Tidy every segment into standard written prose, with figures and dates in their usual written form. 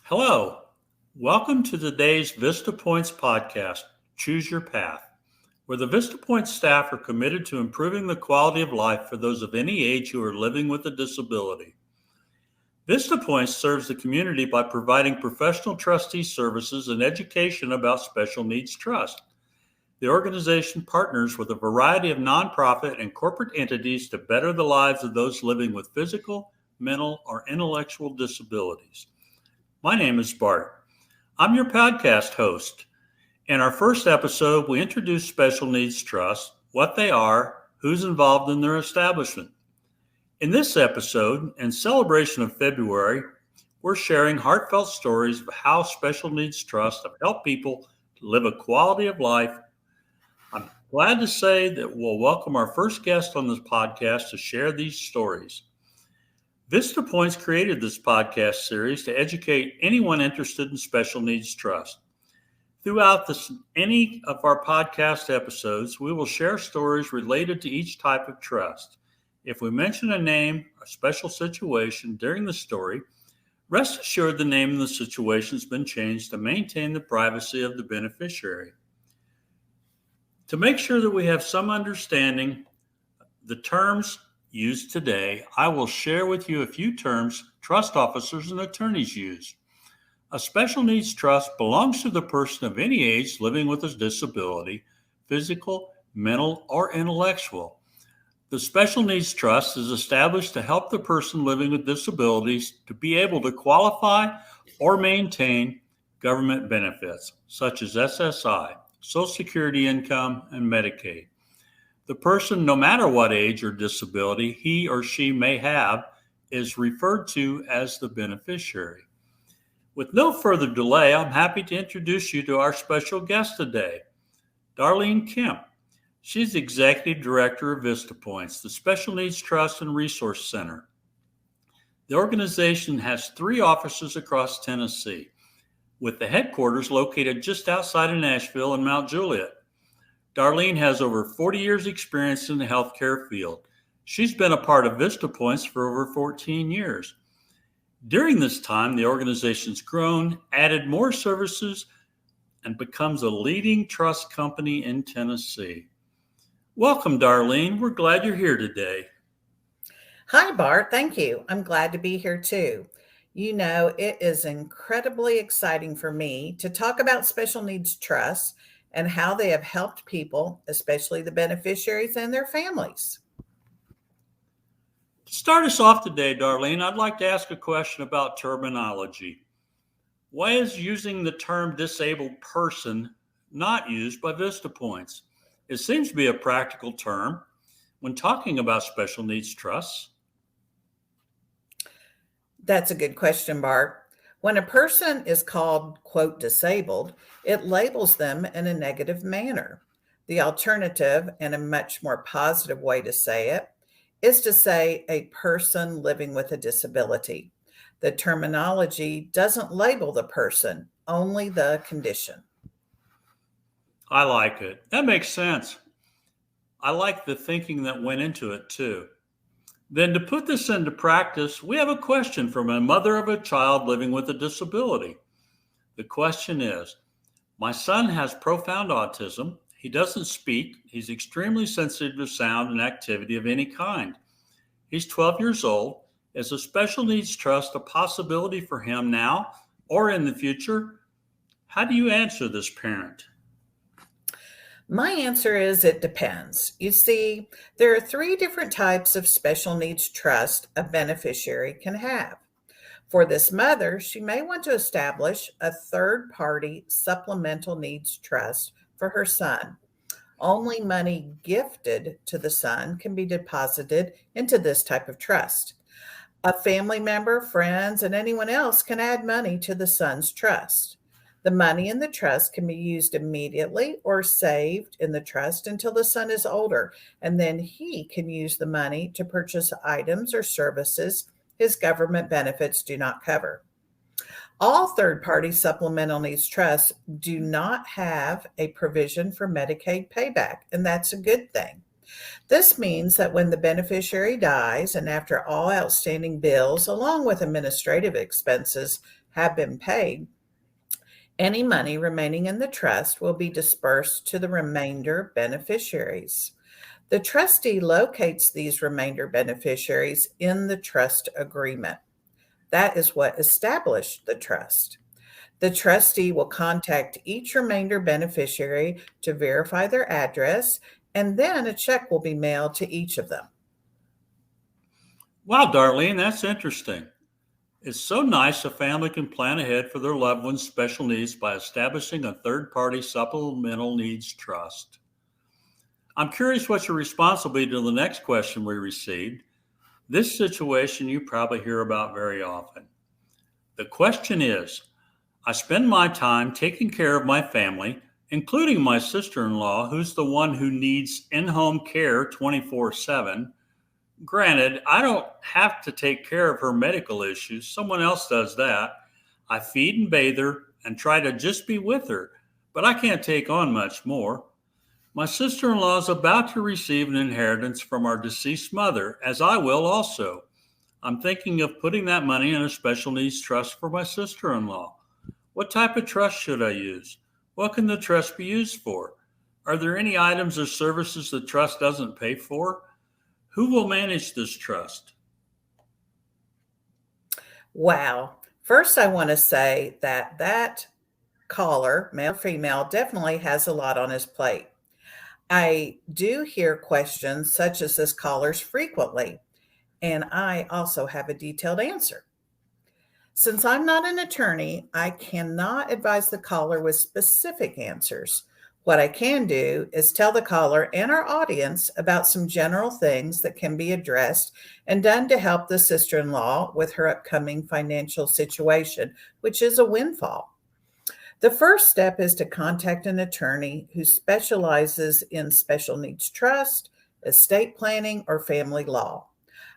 Hello, welcome to today's Vista Points podcast, Choose Your Path, where the Vista Points staff are committed to improving the quality of life for those of any age who are living with a disability. Vista Points serves the community by providing professional trustee services and education about special needs trust. The organization partners with a variety of nonprofit and corporate entities to better the lives of those living with physical, mental, or intellectual disabilities. My name is Bart. I'm your podcast host. In our first episode, we introduce Special Needs Trust, what they are, who's involved in their establishment. In this episode, in celebration of February, we're sharing heartfelt stories of how Special Needs Trust have helped people to live a quality of life. I'm glad to say that we'll welcome our first guest on this podcast to share these stories. Vista Points created this podcast series to educate anyone interested in Special Needs Trust. Throughout any of our podcast episodes, we will share stories related to each type of trust. If we mention a name or special situation during the story, rest assured the name and the situation has been changed to maintain the privacy of the beneficiary. To make sure that we have some understanding, the terms used today, I will share with you a few terms trust officers and attorneys use. A special needs trust belongs to the person of any age living with a disability, physical, mental, or intellectual. The special needs trust is established to help the person living with disabilities to be able to qualify or maintain government benefits, such as SSI, Social Security income, and Medicaid. The person, no matter what age or disability he or she may have, is referred to as the beneficiary. With no further delay, I'm happy to introduce you to our special guest today, Darlene Kemp. She's the Executive Director of Vista Points, the Special Needs Trust and Resource Center. The organization has 3 offices across Tennessee, with the headquarters located just outside of Nashville in Mount Juliet. Darlene has over 40 years experience in the healthcare field. She's been a part of Vista Points for over 14 years. During this time, the organization's grown, added more services, and becomes a leading trust company in Tennessee. Welcome, Darlene. We're glad you're here today. Hi, Bart. Thank you. I'm glad to be here too. You know, it is incredibly exciting for me to talk about special needs trusts and how they have helped people, especially the beneficiaries and their families. To start us off today, Darlene, I'd like to ask a question about terminology. Why is using the term disabled person not used by Vista Points? It seems to be a practical term when talking about special needs trusts. That's a good question, Bart. When a person is called, quote, disabled, it labels them in a negative manner. The alternative, and a much more positive way to say it, is to say a person living with a disability. The terminology doesn't label the person, only the condition. I like it. That makes sense. I like the thinking that went into it too. Then to put this into practice, we have a question from a mother of a child living with a disability. The question is, my son has profound autism. He doesn't speak. He's extremely sensitive to sound and activity of any kind. He's 12 years old. Is a special needs trust a possibility for him now or in the future? How do you answer this parent? My answer is it depends. You see, there are 3 different types of special needs trust a beneficiary can have. For this mother, she may want to establish a third-party supplemental needs trust for her son. Only money gifted to the son can be deposited into this type of trust. A family member, friends, and anyone else can add money to the son's trust. The money in the trust can be used immediately or saved in the trust until the son is older, and then he can use the money to purchase items or services his government benefits do not cover. All third-party supplemental needs trusts do not have a provision for Medicaid payback, and that's a good thing. This means that when the beneficiary dies and after all outstanding bills, along with administrative expenses, have been paid, any money remaining in the trust will be dispersed to the remainder beneficiaries. The trustee locates these remainder beneficiaries in the trust agreement. That is what established the trust. The trustee will contact each remainder beneficiary to verify their address, and then a check will be mailed to each of them. Wow, Darlene, that's interesting. It's so nice a family can plan ahead for their loved one's special needs by establishing a third party supplemental needs trust. I'm curious what your response will be to the next question we received. This situation you probably hear about very often. The question is, I spend my time taking care of my family, including my sister in law, who's the one who needs in home care 24/7. Granted, I don't have to take care of her medical issues, someone else does that. I feed and bathe her and try to just be with her, but I can't take on much more. My sister in law is about to receive an inheritance from our deceased mother, as I will also. I'm thinking of putting that money in a special needs trust for my sister in law. What type of trust should I use? What can the trust be used for? Are there any items or services the trust doesn't pay for? Who will manage this trust? Wow. First, I want to say that caller, male or female, definitely has a lot on his plate. I do hear questions such as this caller's frequently, and I also have a detailed answer. Since I'm not an attorney, I cannot advise the caller with specific answers. What I can do is tell the caller and our audience about some general things that can be addressed and done to help the sister in law with her upcoming financial situation, which is a windfall. The first step is to contact an attorney who specializes in special needs trust, estate planning, or family law.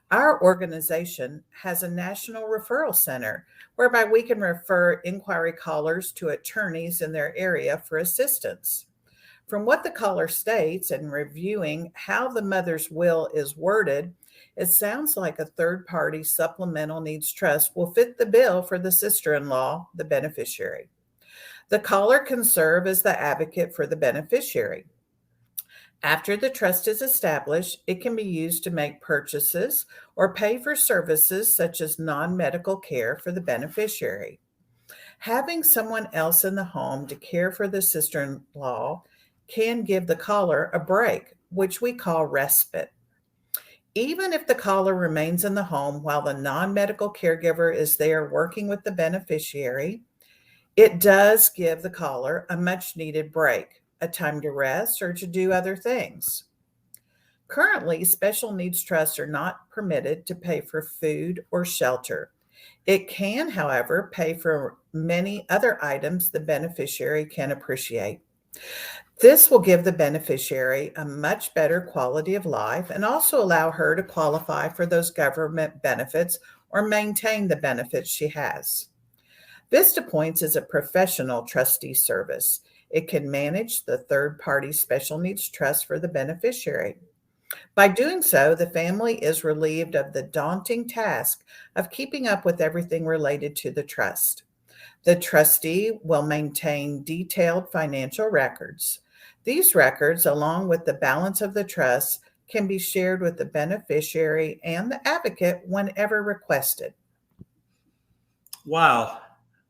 Our organization has a national referral center whereby we can refer inquiry callers to attorneys in their area for assistance. From what the caller states and reviewing how the mother's will is worded, it sounds like a third party supplemental needs trust will fit the bill for the sister in law, the beneficiary. The caller can serve as the advocate for the beneficiary. After the trust is established, it can be used to make purchases or pay for services such as non medical care for the beneficiary. Having someone else in the home to care for the sister in law can give the caller a break, which we call respite. Even if the caller remains in the home while the non medical caregiver is there working with the beneficiary, it does give the caller a much needed break, a time to rest or to do other things. Currently, special needs trusts are not permitted to pay for food or shelter. It can, however, pay for many other items the beneficiary can appreciate. This will give the beneficiary a much better quality of life and also allow her to qualify for those government benefits or maintain the benefits she has. Vista Points is a professional trustee service. It can manage the third party special needs trust for the beneficiary. By doing so, the family is relieved of the daunting task of keeping up with everything related to the trust. The trustee will maintain detailed financial records. These records, along with the balance of the trust, can be shared with the beneficiary and the advocate whenever requested. Wow,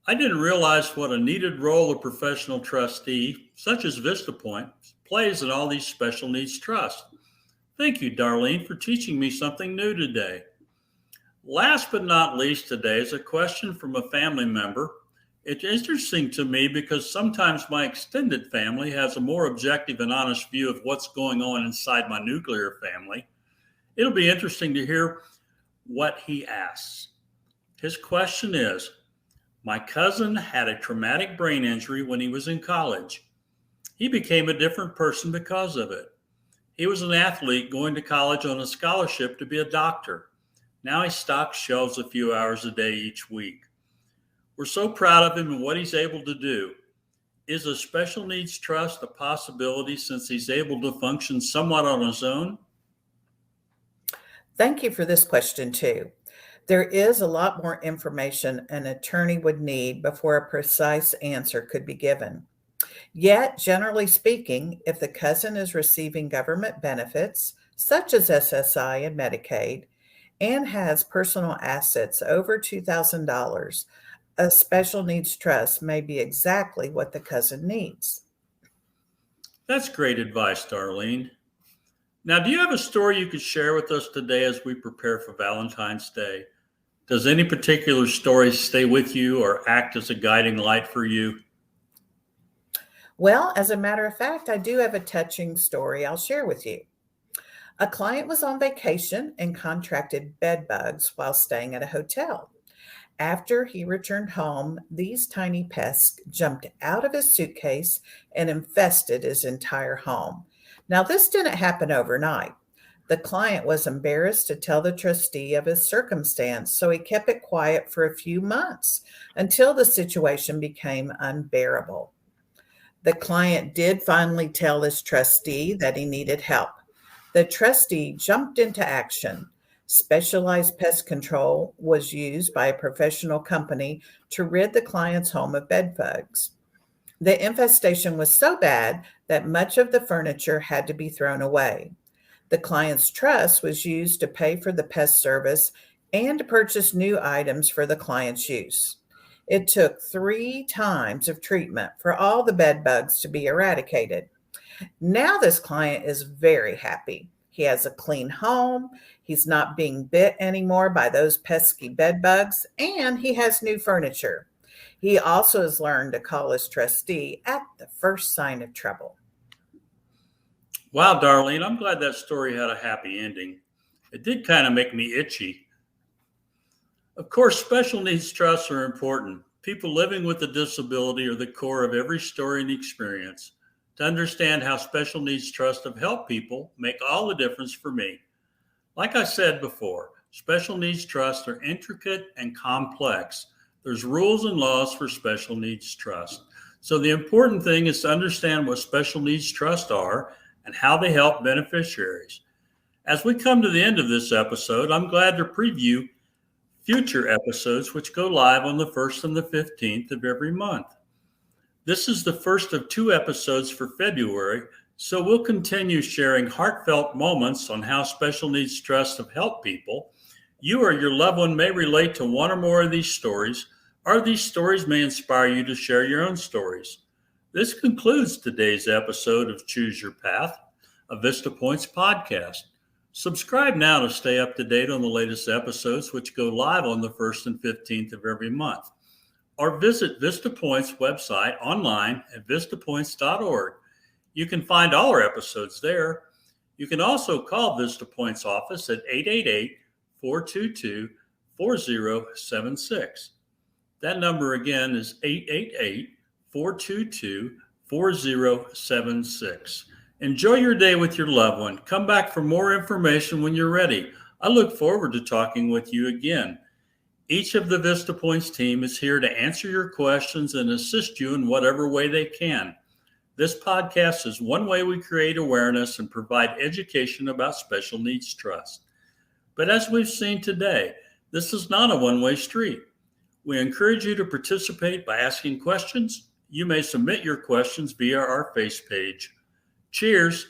I didn't realize what a needed role a professional trustee, such as VistaPoint, plays in all these special needs trusts. Thank you, Darlene, for teaching me something new today. Last but not least today is a question from a family member. It's interesting to me because sometimes my extended family has a more objective and honest view of what's going on inside my nuclear family. It'll be interesting to hear what he asks. His question is, my cousin had a traumatic brain injury when he was in college. He became a different person because of it. He was an athlete going to college on a scholarship to be a doctor. Now he stocks shelves a few hours a day each week. We're so proud of him and what he's able to do. Is a special needs trust a possibility since he's able to function somewhat on his own? Thank you for this question, too. There is a lot more information an attorney would need before a precise answer could be given. Yet, generally speaking, if the cousin is receiving government benefits, such as SSI and Medicaid, and has personal assets over $2,000, a special needs trust may be exactly what the cousin needs. That's great advice, Darlene. Now, do you have a story you could share with us today as we prepare for Valentine's Day? Does any particular story stay with you or act as a guiding light for you? Well, as a matter of fact, I do have a touching story I'll share with you. A client was on vacation and contracted bed bugs while staying at a hotel. After he returned home, these tiny pests jumped out of his suitcase and infested his entire home. Now, this didn't happen overnight. The client was embarrassed to tell the trustee of his circumstance, so he kept it quiet for a few months until the situation became unbearable. The client did finally tell his trustee that he needed help. The trustee jumped into action. Specialized pest control was used by a professional company to rid the client's home of bed bugs. The infestation was so bad that much of the furniture had to be thrown away. The client's trust was used to pay for the pest service and to purchase new items for the client's use. It took 3 times of treatment for all the bed bugs to be eradicated. Now, this client is very happy. He has a clean home, he's not being bit anymore by those pesky bed bugs, and he has new furniture. He also has learned to call his trustee at the first sign of trouble. Wow, Darlene, I'm glad that story had a happy ending. It did kind of make me itchy. Of course, special needs trusts are important. People living with a disability are the core of every story and experience. To understand how special needs trusts have helped people make all the difference for me. Like I said before, special needs trusts are intricate and complex. There's rules and laws for special needs trusts. So the important thing is to understand what special needs trusts are and how they help beneficiaries. As we come to the end of this episode, I'm glad to preview future episodes which go live on the 1st and the 15th of every month. This is the first of 2 episodes for February, so we'll continue sharing heartfelt moments on how special needs trusts have helped people. You or your loved one may relate to one or more of these stories, or these stories may inspire you to share your own stories. This concludes today's episode of Choose Your Path, a Vista Points podcast. Subscribe now to stay up to date on the latest episodes, which go live on the 1st and 15th of every month. Or visit Vista Point's website online at vistapoints.org. You can find all our episodes there. You can also call Vista Point's office at 888-422-4076. That number again is 888-422-4076. Enjoy your day with your loved one. Come back for more information when you're ready. I look forward to talking with you again. Each of the Vista Points team is here to answer your questions and assist you in whatever way they can. This podcast is one way we create awareness and provide education about special needs trust. But as we've seen today, this is not a one-way street. We encourage you to participate by asking questions. You may submit your questions via our face page. Cheers.